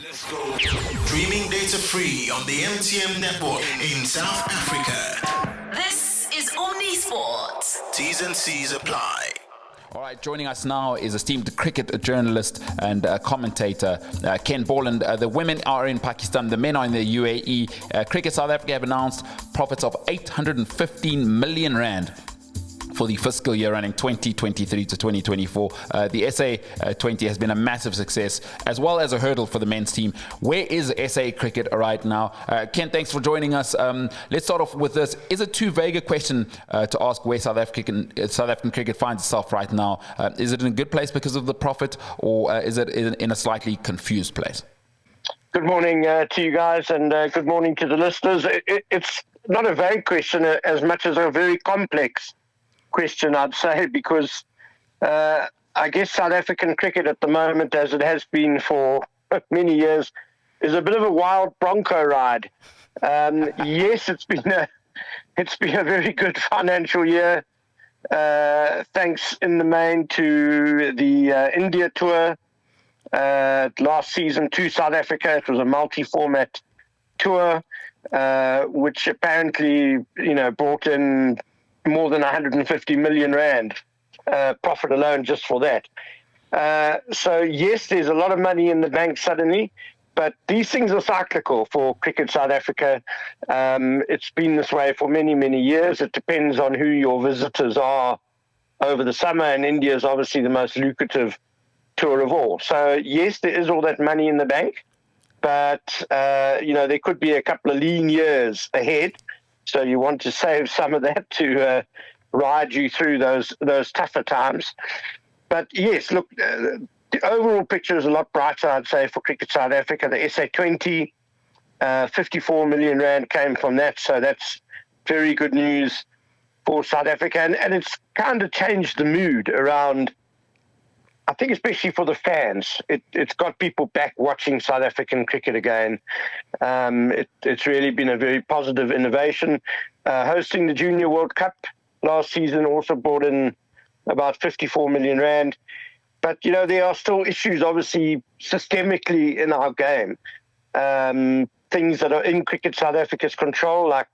Let's go. Streaming data free on the MTN network in South Africa. This is Omni Sports. T's and C's apply. All right, joining us now is esteemed cricket journalist and commentator Ken Borland. The women are in Pakistan, the men are in the UAE. Cricket South Africa have announced profits of 815 million rand for the fiscal year running 2023 to 2024. The SA20 has been a massive success, as well as a hurdle for the men's team. Where is SA cricket right now? Ken, thanks for joining us. Let's start off with this. Is it too vague a question to ask where South African cricket finds itself right now? Is it in a good place because of the profit, or is it in a slightly confused place? Good morning to you guys, and good morning to the listeners. It's not a vague question as much as a very complex question, I'd say, because I guess South African cricket at the moment, as it has been for many years, is a bit of a wild bronco ride. Yes, it's been a very good financial year, thanks in the main to the India tour last season to South Africa. It was a multi-format tour, which apparently brought in more than 150 million rand profit alone just for that. So yes, there's a lot of money in the bank suddenly, but these things are cyclical for Cricket South Africa. It's been this way for many, many years. It depends on who your visitors are over the summer, and India is obviously the most lucrative tour of all. So yes, there is all that money in the bank, but there could be a couple of lean years ahead. So you want to save some of that to ride you through those tougher times. But yes, look, the overall picture is a lot brighter, I'd say, for Cricket South Africa. The SA20, 54 million rand came from that. So that's very good news for South Africa. And it's kind of changed the mood around, I think, especially for the fans. It's got people back watching South African cricket again. It's really been a very positive innovation. Hosting the Junior World Cup last season also brought in about 54 million rand. But, there are still issues, obviously, systemically in our game. Things that are in Cricket South Africa's control, like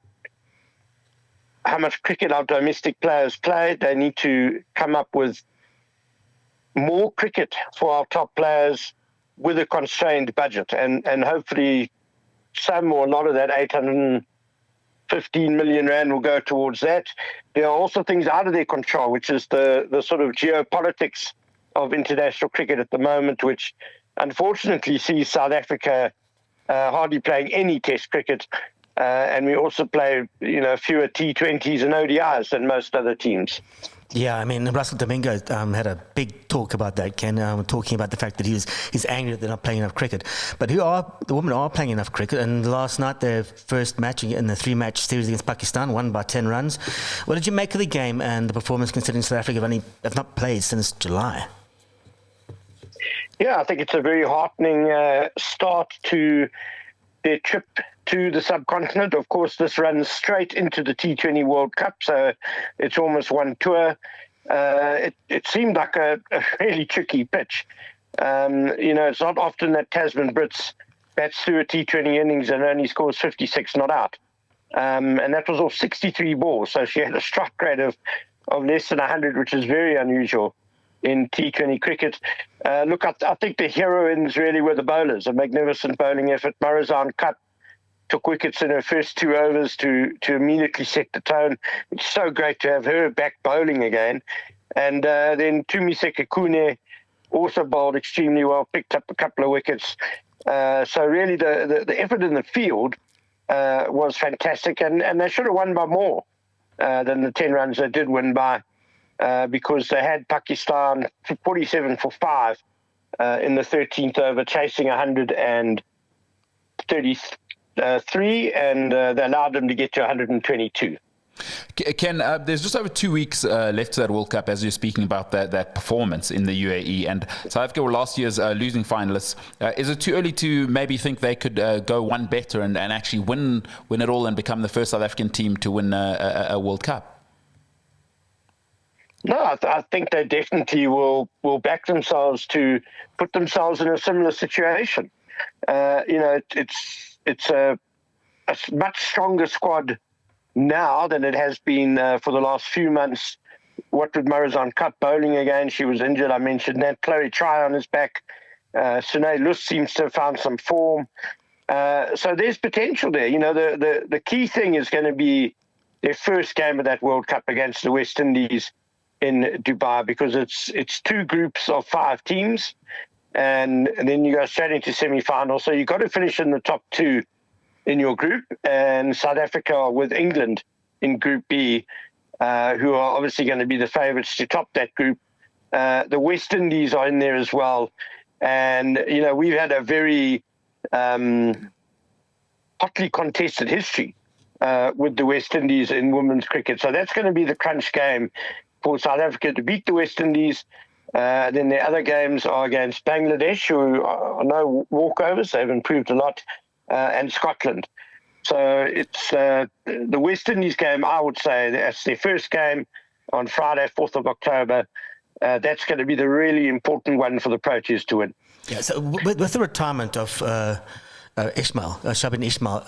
how much cricket our domestic players play. They need to come up with more cricket for our top players with a constrained budget, and hopefully some or a lot of that 815 million rand will go towards that. There are also things out of their control, which is the sort of geopolitics of international cricket at the moment, which unfortunately sees South Africa hardly playing any test cricket, and we also play fewer T20s and ODIs than most other teams. Yeah, I mean, Russell Domingo had a big talk about that, Ken, talking about the fact that he's angry that they're not playing enough cricket. But the women are playing enough cricket, and last night their first match in the 3-match series against Pakistan, won by 10 runs. What did you make of the game and the performance, considering South Africa have not played since July? Yeah, I think it's a very heartening start to their trip to the subcontinent. Of course, this runs straight into the T20 World Cup, so it's almost one tour. It seemed like a really tricky pitch. It's not often that Tasman Brits bats through a T20 innings and only scores 56 not out. And that was off 63 balls, so she had a strike rate of less than 100, which is very unusual in T20 cricket. Look, I think the heroines really were the bowlers. A magnificent bowling effort. Marizan Cut took wickets in her first 2 overs to immediately set the tone. It's so great to have her back bowling again. And then Tumiseka Kune also bowled extremely well, picked up a couple of wickets. So really the effort in the field was fantastic, and they should have won by more than the 10 runs they did win by, because they had Pakistan 47 for 5 in the 13th over, chasing 133, and they allowed them to get to 122. Ken, there's just over 2 weeks left to that World Cup, as you're speaking about that performance in the UAE. And South Africa were last year's losing finalists. Is it too early to maybe think they could go one better and actually win it all and become the first South African team to win a World Cup? No, I think they definitely will back themselves to put themselves in a similar situation. It's a much stronger squad now than it has been for the last few months. What with Marizanne Cup bowling again, she was injured. I mentioned that. Chloe Tryon is back. Seshnie Lus seems to have found some form. So there's potential there. The key thing is going to be their first game of that World Cup against the West Indies in Dubai, because it's 2 groups of 5 teams, and then you go straight into semi-final. So you've got to finish in the top 2 in your group, and South Africa are with England in Group B, who are obviously going to be the favourites to top that group. The West Indies are in there as well, and we've had a very hotly contested history with the West Indies in women's cricket. So that's going to be the crunch game for South Africa to beat the West Indies. Then the other games are against Bangladesh, who are no walkovers. They've improved a lot, and Scotland. So it's the West Indies game, I would say, that's their first game on Friday, 4th of October. That's going to be the really important one for the Proteas to win. Yeah, so with the retirement of Shabin Ismail,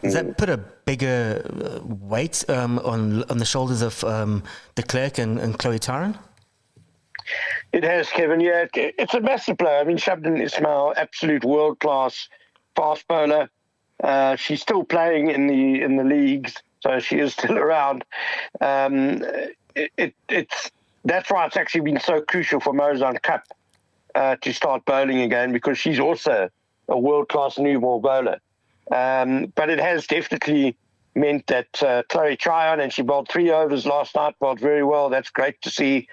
does that put a bigger weight on the shoulders of de Klerk and Chloe Tryon? It has, Kevin. Yeah, it's a massive blow. I mean, Shabin Ismail, absolute world-class fast bowler. She's still playing in the leagues, so she is still around. That's why it's actually been so crucial for Marizanne Cup to start bowling again, because she's also a world-class new ball bowler. But it has definitely meant that Chloe Tryon, and she bowled 3 overs last night, bowled very well. That's great to see.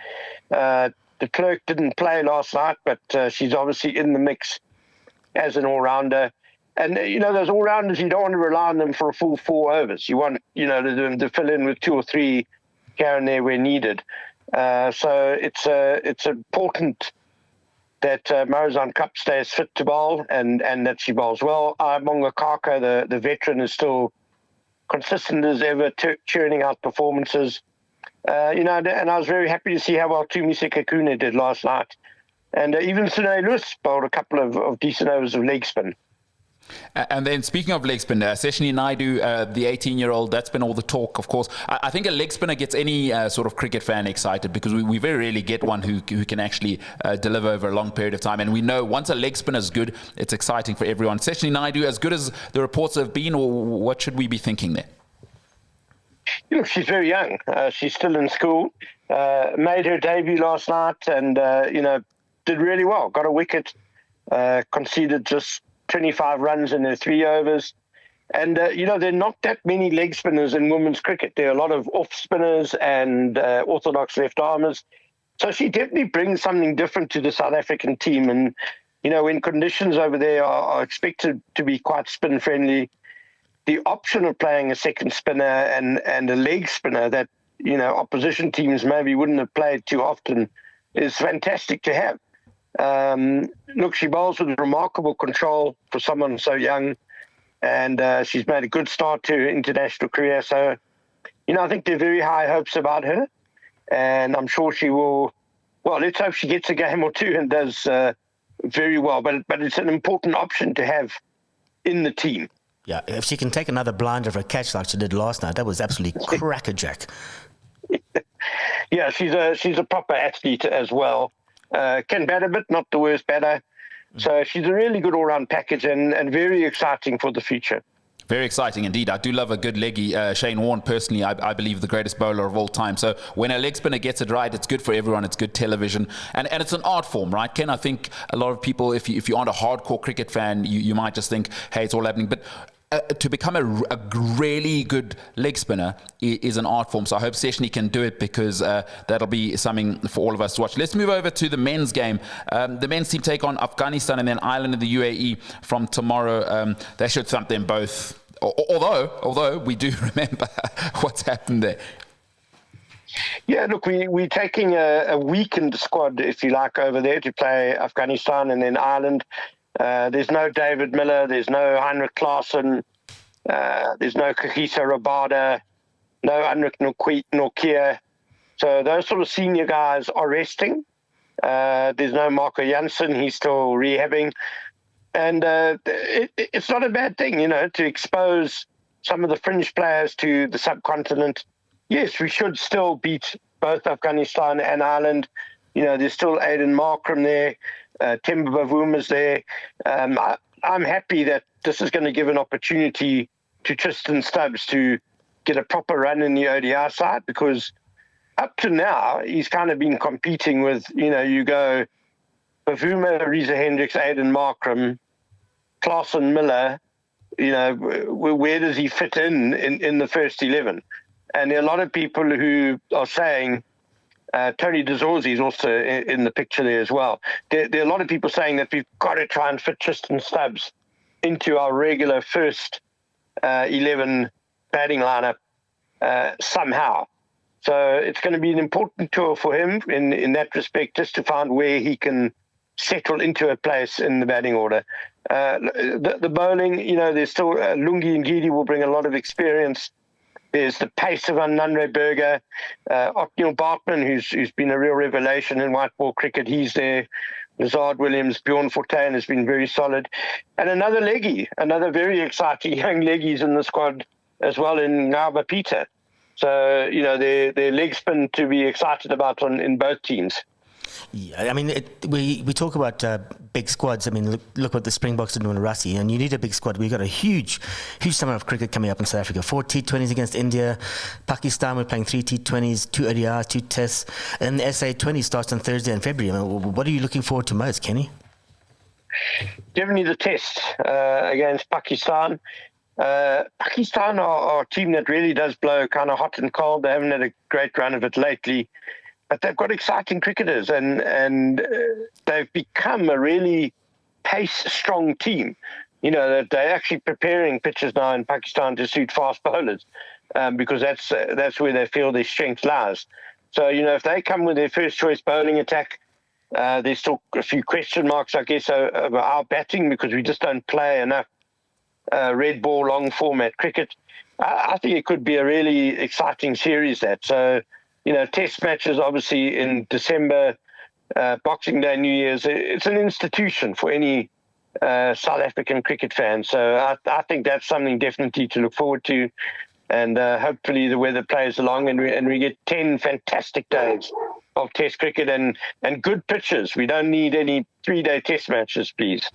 De Klerk didn't play last night, but she's obviously in the mix as an all-rounder. And, those all-rounders, you don't want to rely on them for a full 4 overs. You want, them to fill in with 2 or 3 here and there where needed. So it's important that Marizanne Cup stays fit to bowl and that she bowls well. Monga Kako, the veteran, is still consistent as ever, churning out performances. And I was very happy to see how well Tumise Kakune did last night. And even Seshnie Lus bowled a couple of decent overs of leg spin. And then speaking of leg spin, Seshnie Naidu, the 18-year-old, that's been all the talk, of course. I think a leg spinner gets any sort of cricket fan excited, because we very rarely get one who can actually deliver over a long period of time. And we know once a leg spinner is good, it's exciting for everyone. Seshnie Naidu, as good as the reports have been, or what should we be thinking there? She's very young. She's still in school. Made her debut last night and, did really well. Got a wicket, conceded just 25 runs in their 3 overs. And, there are not that many leg spinners in women's cricket. There are a lot of off spinners and orthodox left armers. So she definitely brings something different to the South African team. And, when conditions over there are expected to be quite spin friendly, the option of playing a second spinner and a leg spinner that, opposition teams maybe wouldn't have played too often is fantastic to have. Look, she bowls with remarkable control for someone so young, and she's made a good start to her international career. So, I think there are very high hopes about her, and I'm sure she will. Well, let's hope she gets a game or 2 and does very well. But it's an important option to have in the team. Yeah, if she can take another blinder for a catch like she did last night, that was absolutely crackerjack. Yeah, she's a proper athlete as well. Can bat a bit, not the worst batter. So she's a really good all-round package and very exciting for the future. Very exciting indeed. I do love a good leggy. Shane Warne, personally, I believe the greatest bowler of all time. So when a leg spinner gets it right, it's good for everyone. It's good television. And it's an art form, right, Ken? I think a lot of people, if you aren't a hardcore cricket fan, you might just think, hey, it's all happening. But to become a really good leg spinner is an art form. So I hope Seshnie can do it, because that'll be something for all of us to watch. Let's move over to the men's game. The men's team take on Afghanistan and then Ireland and the UAE from tomorrow. They should thump them both. Although we do remember what's happened there. Yeah, look, we're taking a weakened squad, if you like, over there to play Afghanistan and then Ireland. There's no David Miller, there's no Heinrich Klaassen, there's no Kagiso Rabada, no Anrik Nortje. So those sort of senior guys are resting. There's no Marco Jansen, he's still rehabbing. And it's not a bad thing, to expose some of the fringe players to the subcontinent. Yes, we should still beat both Afghanistan and Ireland. There's still Aiden Markram there. Themba Bavuma's there. I'm happy that this is going to give an opportunity to Tristan Stubbs to get a proper run in the ODI side, because up to now, he's kind of been competing with, you go Bavuma, Reza Hendricks, Aiden Markram, Klaasen Miller. Where does he fit in the first 11? And there are a lot of people who are saying Tony De Zorzi is also in the picture there as well. There are a lot of people saying that we've got to try and fit Tristan Stubbs into our regular first 11 batting lineup somehow. So it's going to be an important tour for him in that respect, just to find where he can settle into a place in the batting order. The bowling, there's still Lungi Ngidi will bring a lot of experience. There's the pace of Anandre Berger, Otniel Bartman, who's been a real revelation in white ball cricket. He's there. Lazard Williams, Bjorn Fortuin has been very solid. And another leggy, very exciting young leggies in the squad as well in Ngaba Peter. So, their leg spin to be excited about in both teams. Yeah, I mean, we talk about big squads. I mean, look what the Springboks are doing in Rassie, and you need a big squad. We've got a huge summer of cricket coming up in South Africa. 4 T20s against India. Pakistan, we're playing 3 T20s, 2 ODIs, 2 tests. And the SA20 starts on Thursday in February. I mean, what are you looking forward to most, Kenny? Definitely the test against Pakistan. Pakistan are a team that really does blow kind of hot and cold. They haven't had a great run of it lately. But they've got exciting cricketers, and they've become a really pace-strong team. That they're actually preparing pitches now in Pakistan to suit fast bowlers, because that's where they feel their strength lies. So, if they come with their first-choice bowling attack, there's still a few question marks, I guess, over our batting, because we just don't play enough red ball, long-format cricket. I think it could be a really exciting series, that. So, test matches, obviously, in December, Boxing Day, New Year's, it's an institution for any South African cricket fan. So I think that's something definitely to look forward to. And hopefully the weather plays along and we get 10 fantastic days of test cricket and good pitches. We don't need any 3-day test matches, please.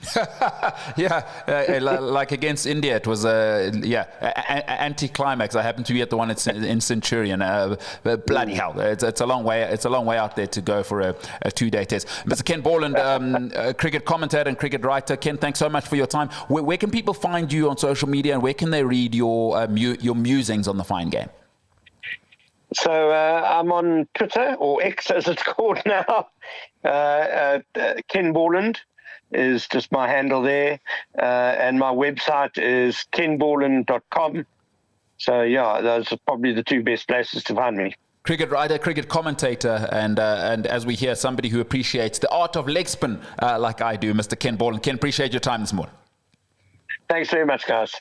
Like against India, it was anti-climax. I happened to be at the one in Centurion. Bloody hell, it's a long way. It's a long way out there to go for a 2-day test. Mr. Ken Borland, cricket commentator and cricket writer. Ken, thanks so much for your time. Where can people find you on social media, and where can they read your musings on the fine game? So I'm on Twitter, or X as it's called now. Ken Borland is just my handle there. And my website is kenborland.com. So, those are probably the 2 best places to find me. Cricket writer, cricket commentator, and as we hear, somebody who appreciates the art of leg spin like I do, Mr. Ken Borland. Ken, appreciate your time this morning. Thanks very much, guys.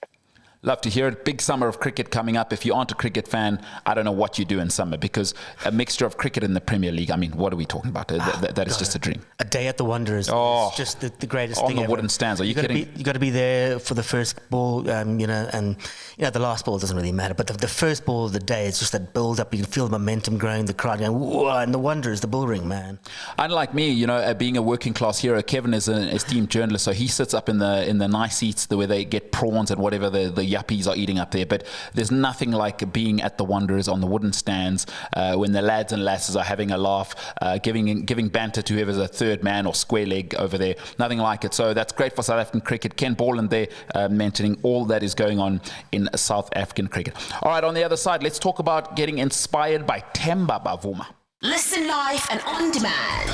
Love to hear it. Big summer of cricket coming up. If you aren't a cricket fan, I don't know what you do in summer, because a mixture of cricket in the Premier League, I mean, what are we talking about? That is just a dream. A day at the Wanderers is just the greatest thing on the wooden stands. Are you kidding? You got to be there for the first ball, and the last ball doesn't really matter, but the first ball of the day, it's just that build up. You can feel the momentum growing, the crowd going, whoa, and the Wanderers, the bull ring, man. Unlike me, being a working class hero, Kevin is an esteemed journalist, so he sits up in the nice seats where they get prawns and whatever the yuppies are eating up there. But there's nothing like being at the Wanderers on the wooden stands when the lads and lasses are having a laugh, giving banter to whoever's a third man or square leg over there. Nothing like it. So that's great for South African cricket. Ken Borland there mentioning all that is going on in South African cricket. All right, on the other side, let's talk about getting inspired by Themba Bavuma. Listen live and on demand.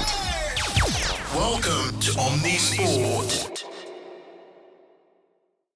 Welcome to Omni-Sport.